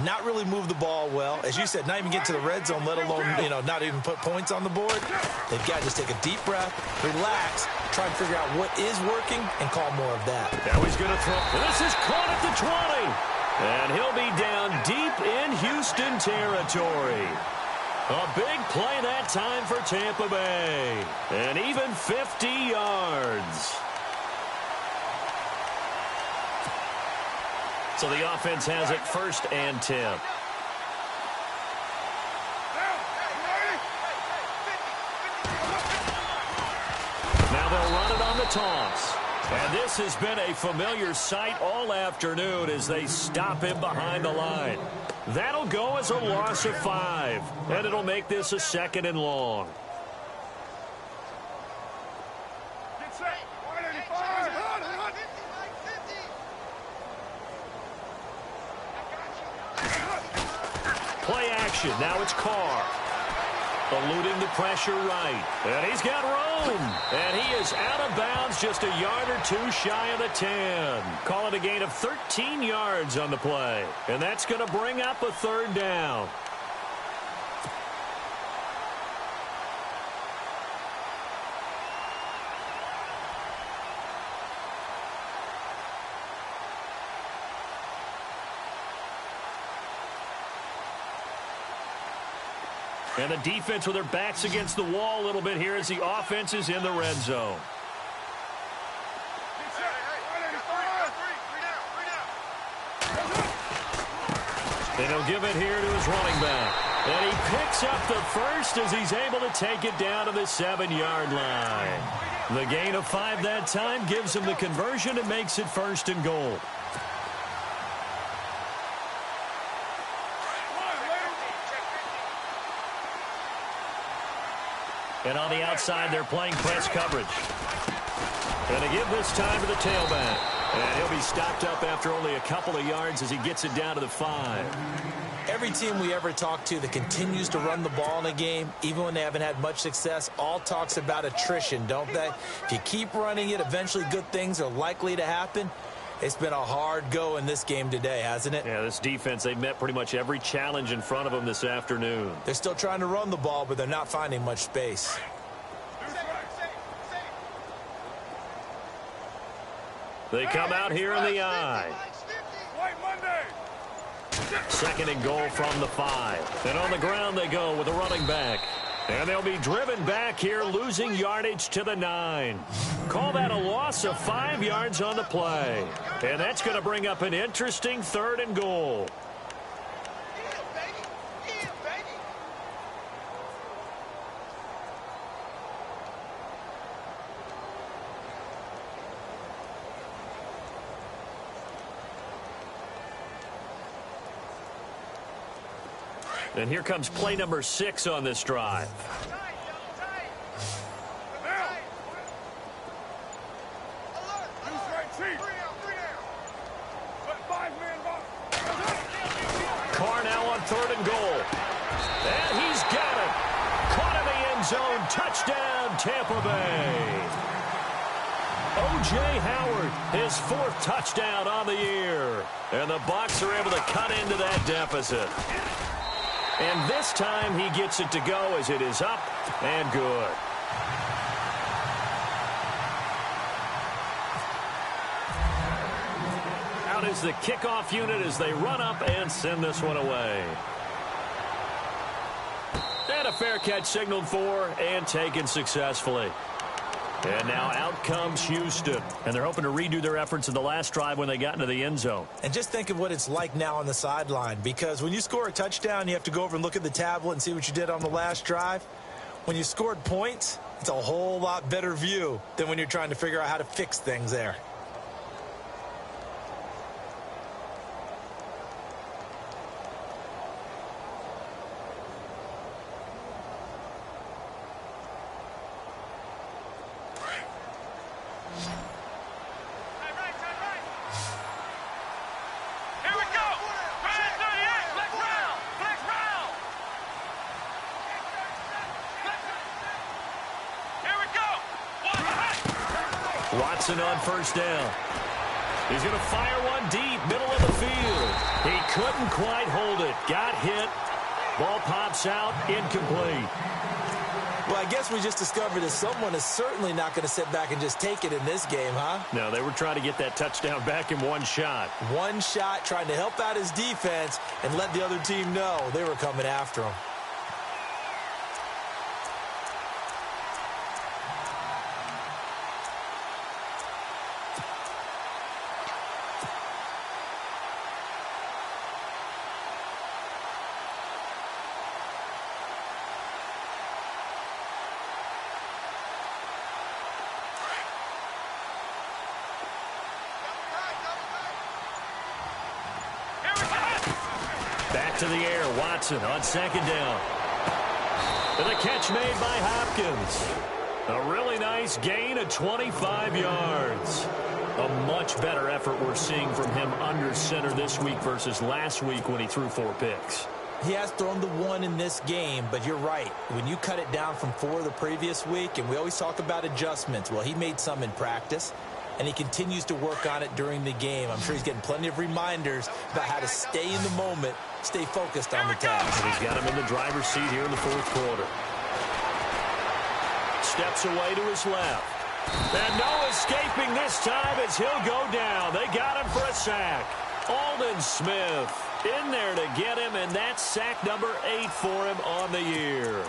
not really move the ball well. As you said, not even get to the red zone, let alone, not even put points on the board. They've got to just take a deep breath, relax, try and figure out what is working, and call more of that. Now he's going to throw. This is caught at the 20. And he'll be down deep in Houston territory. A big play that time for Tampa Bay. And even 50 yards. So the offense has it 1st and 10. Now they'll run it on the toss. And this has been a familiar sight all afternoon as they stop him behind the line. That'll go as a loss of 5. And it'll make this a 2nd and long. Play action. Now it's Carr. Eluding the pressure right. And he's got room. And he is out of bounds just a yard or 2 shy of the 10. Call it a gain of 13 yards on the play. And that's going to bring up a 3rd down. And the defense with their backs against the wall a little bit here as the offense is in the red zone. And he'll give it here to his running back. And he picks up the 1st as he's able to take it down to the 7-yard line. The gain of 5 that time gives him the conversion and makes it 1st and goal. And on the outside, they're playing press coverage. And they give this time to the tailback. And he'll be stopped up after only a couple of yards as he gets it down to the 5. Every team we ever talk to that continues to run the ball in a game, even when they haven't had much success, all talks about attrition, don't they? If you keep running it, eventually good things are likely to happen. It's been a hard go in this game today, hasn't it? Yeah, this defense, they met pretty much every challenge in front of them this afternoon. They're still trying to run the ball, but they're not finding much space. They come out here in the I. 2nd and goal from the 5. And on the ground they go with a running back. And they'll be driven back here, losing yardage to the 9. Call that a loss of 5 yards on the play. And that's going to bring up an interesting 3rd and goal. And here comes play number 6 on this drive. Carr now on 3rd and goal. And he's got it. Caught in the end zone. Touchdown, Tampa Bay. O.J. Howard, his 4th touchdown on the year. And the Bucs are able to cut into that deficit. And this time he gets it to go as it is up and good. Out is the kickoff unit as they run up and send this one away. And a fair catch signaled for and taken successfully. And now out comes Houston. And they're hoping to redo their efforts in the last drive when they got into the end zone. And just think of what it's like now on the sideline. Because when you score a touchdown, you have to go over and look at the tablet and see what you did on the last drive. When you scored points, it's a whole lot better view than when you're trying to figure out how to fix things there. Watson on 1st down. He's going to fire one deep, middle of the field. He couldn't quite hold it. Got hit. Ball pops out, incomplete. Well, I guess we just discovered that someone is certainly not going to sit back and just take it in this game, huh? No, they were trying to get that touchdown back in one shot. One shot, trying to help out his defense and let the other team know they were coming after him. back to the air. Watson on second down. And the catch made by Hopkins. A really nice gain of 25 yards. A much better effort we're seeing from him under center this week versus last week when he threw 4 picks. He has thrown the 1 in this game, but you're right. When you cut it down from 4 the previous week, and we always talk about adjustments, well, he made some in practice, and he continues to work on it during the game. I'm sure he's getting plenty of reminders about how to stay in the moment, stay focused on the task. And he's got him in the driver's seat here in the 4th quarter. Steps away to his left. And no escaping this time as he'll go down. They got him for a sack. Aldon Smith in there to get him, and that's sack number 8 for him on the year.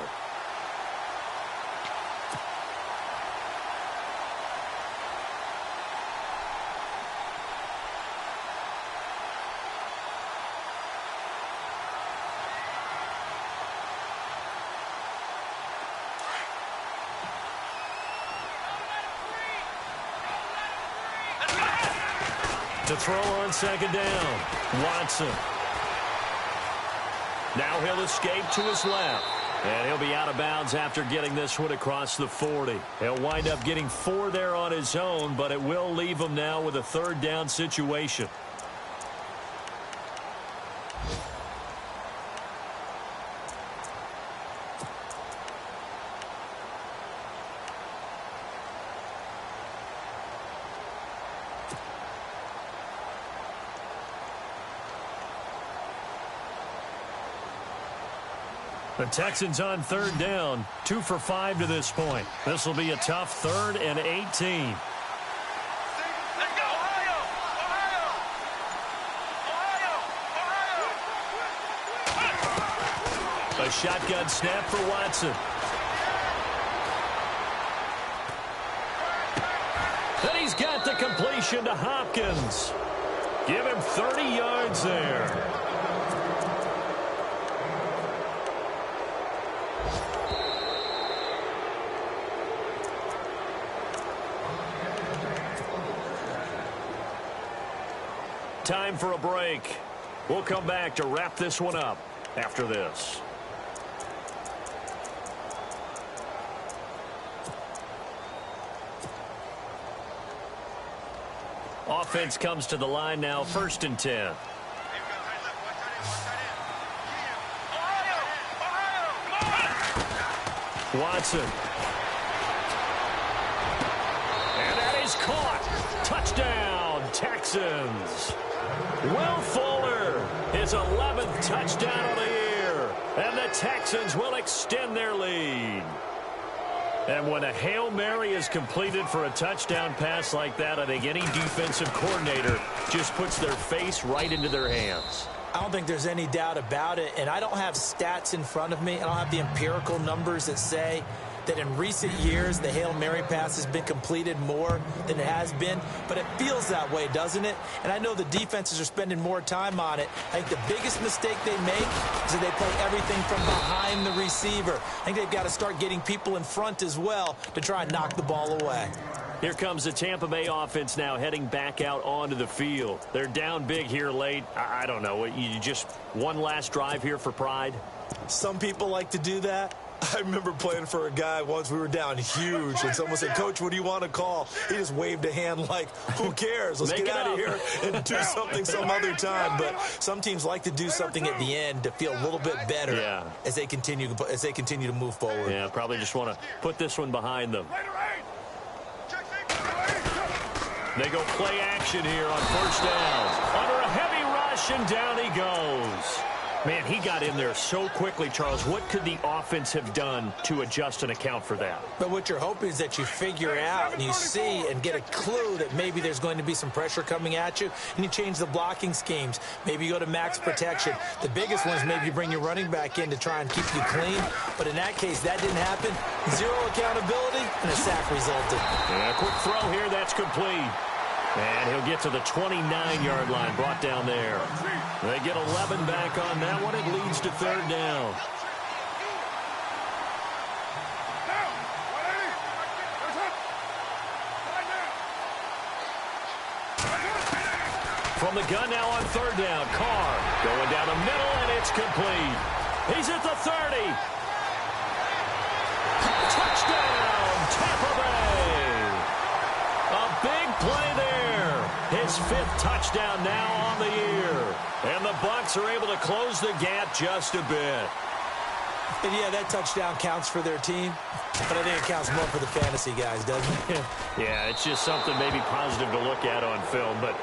To throw on second down, Watson. Now he'll escape to his left. And he'll be out of bounds after getting this one across the 40. He'll wind up getting 4 there on his own, but it will leave him now with a 3rd down situation. The Texans on 3rd down, 2 for 5 to this point. This will be a tough 3rd and 18. A shotgun snap for Watson. Then he's got the completion to Hopkins. Give him 30 yards there. Time for a break. We'll come back to wrap this one up after this. Offense comes to the line now, 1st and 10. Watson. And that is caught. Touchdown, Texans. Will Fuller, his 11th touchdown of the year. And the Texans will extend their lead. And when a Hail Mary is completed for a touchdown pass like that, I think any defensive coordinator just puts their face right into their hands. I don't think there's any doubt about it, and I don't have stats in front of me. I don't have the empirical numbers that say that in recent years the Hail Mary pass has been completed more than it has been, but it feels that way, doesn't it? And I know the defenses are spending more time on it. I think the biggest mistake they make is that they play everything from behind the receiver. I think they've got to start getting people in front as well to try and knock the ball away. Here comes the Tampa Bay offense now heading back out onto the field. They're down big here late. I don't know. You just one last drive here for pride? Some people like to do that. I remember playing for a guy once. We were down huge, and someone said, "Coach, what do you want to call?" He just waved a hand like, who cares? Let's get out of here and do something some other time. But some teams like to do something at the end to feel a little bit better as they continue to move forward. Yeah, probably just want to put this one behind them. They go play action here on 1st down. Under a heavy rush, and down he goes. Man, he got in there so quickly, Charles. What could the offense have done to adjust and account for that? But what you're hoping is that you figure out and you see and get a clue that maybe there's going to be some pressure coming at you, and you change the blocking schemes. Maybe you go to max protection. The biggest one is maybe you bring your running back in to try and keep you clean. But in that case, that didn't happen. 0 accountability, and a sack resulted. Yeah, quick throw here. That's complete. And he'll get to the 29-yard line, brought down there. They get 11 back on that one. It leads to 3rd down. From the gun now on third down. Carr going down the middle, and it's complete. He's at the 30. Touchdown, Tampa Bay. A big play there. His 5th touchdown now on the year. And the Bucs are able to close the gap just a bit. And yeah, that touchdown counts for their team, but I think it counts more for the fantasy guys, doesn't it? Yeah, it's just something maybe positive to look at on film, but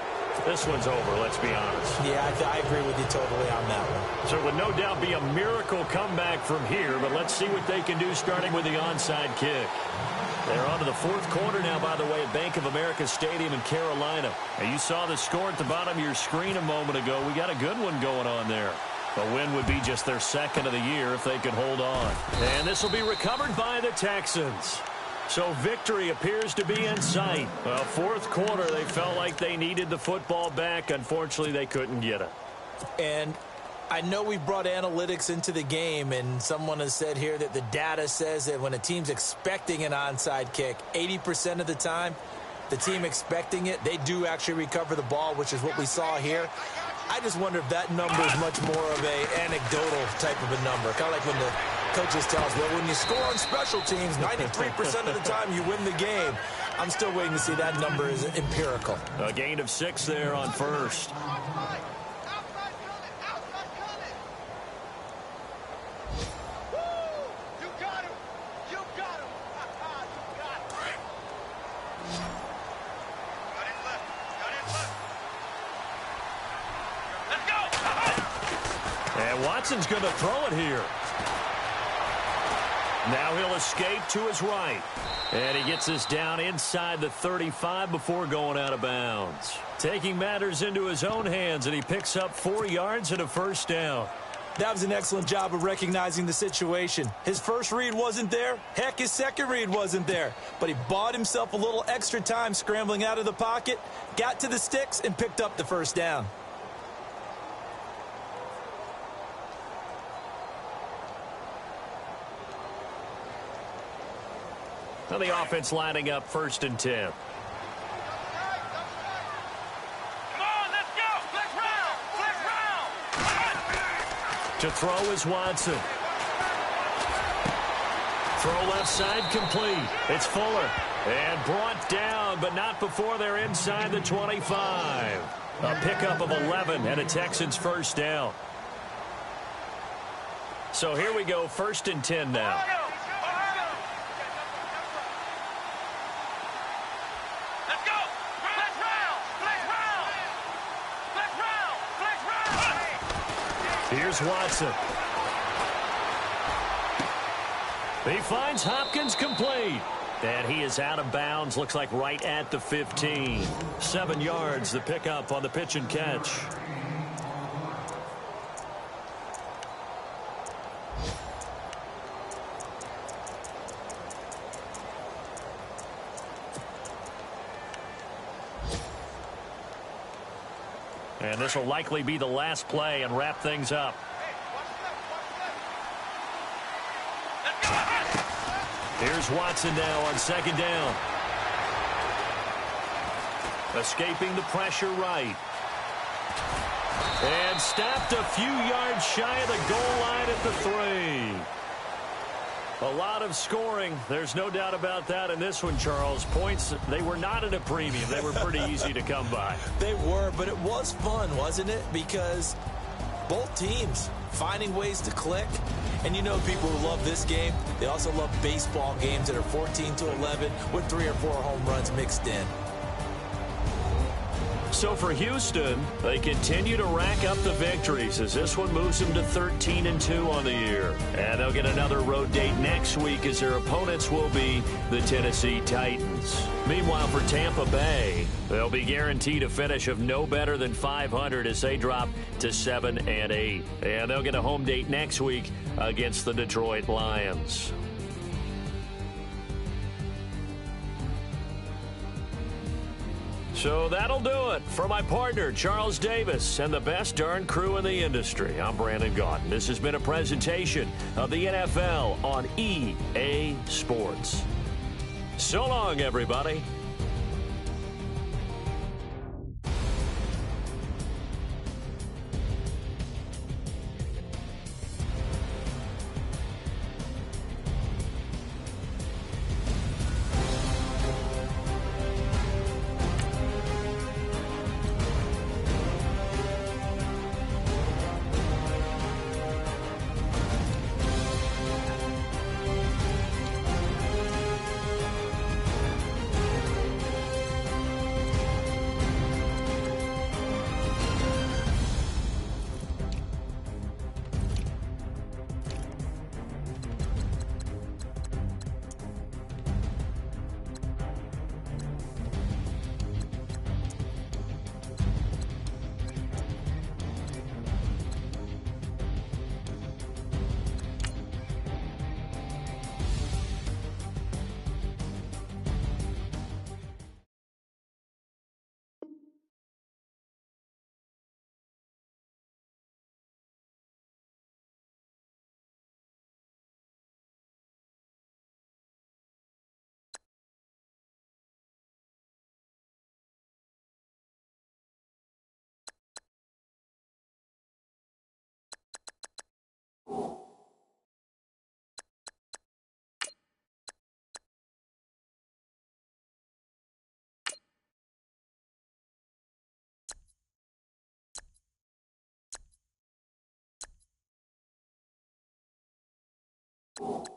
this one's over, let's be honest. Yeah, I agree with you totally on that one. So it would no doubt be a miracle comeback from here, but let's see what they can do starting with the onside kick. They're on to the 4th quarter now, by the way, at Bank of America Stadium in Carolina. And you saw the score at the bottom of your screen a moment ago. We got a good one going on there. A win would be just their 2nd of the year if they could hold on. And this will be recovered by the Texans. So victory appears to be in sight. 4th quarter, they felt like they needed the football back. Unfortunately, they couldn't get it. And I know we brought analytics into the game, and someone has said here that the data says that when a team's expecting an onside kick, 80% of the time, the team expecting it, they do actually recover the ball, which is what we saw here. I just wonder if that number is much more of a anecdotal type of a number. Kind of like when the coaches tell us, well, when you score on special teams, 93% of the time you win the game. I'm still waiting to see that number is empirical. A gain of 6 there on first. Watson's going to throw it here. Now he'll escape to his right. And he gets us down inside the 35 before going out of bounds. Taking matters into his own hands, and he picks up 4 yards and a first down. That was an excellent job of recognizing the situation. His first read wasn't there. Heck, his second read wasn't there. But he bought himself a little extra time scrambling out of the pocket, got to the sticks, and picked up the first down. Now the offense lining up 1st and 10. Come on, let's go. Flex round. Flex round. To throw is Watson. Throw left side complete. It's Fuller. And brought down, but not before they're inside the 25. A pickup of 11 and a Texans first down. So here we go, 1st and 10 now. Here's Watson. He finds Hopkins complete. And he is out of bounds, looks like right at the 15. 7 yards, the pickup on the pitch and catch. And this will likely be the last play and wrap things up. Here's Watson now on 2nd down. Escaping the pressure right. And stopped a few yards shy of the goal line at the 3. A lot of scoring. There's no doubt about that in this one, Charles. Points, they were not at a premium. They were pretty easy to come by. They were, but it was fun, wasn't it? Because both teams finding ways to click. And you know people who love this game, they also love baseball games that are 14-11 with 3 or 4 home runs mixed in. So for Houston, they continue to rack up the victories as this one moves them to 13-2 on the year. And they'll get another road date next week as their opponents will be the Tennessee Titans. Meanwhile, for Tampa Bay, they'll be guaranteed a finish of no better than 500 as they drop to 7-8. And they'll get a home date next week against the Detroit Lions. So that'll do it for my partner, Charles Davis, and the best darn crew in the industry. I'm Brandon Gaudin. This has been a presentation of the NFL on EA Sports. So long, everybody. you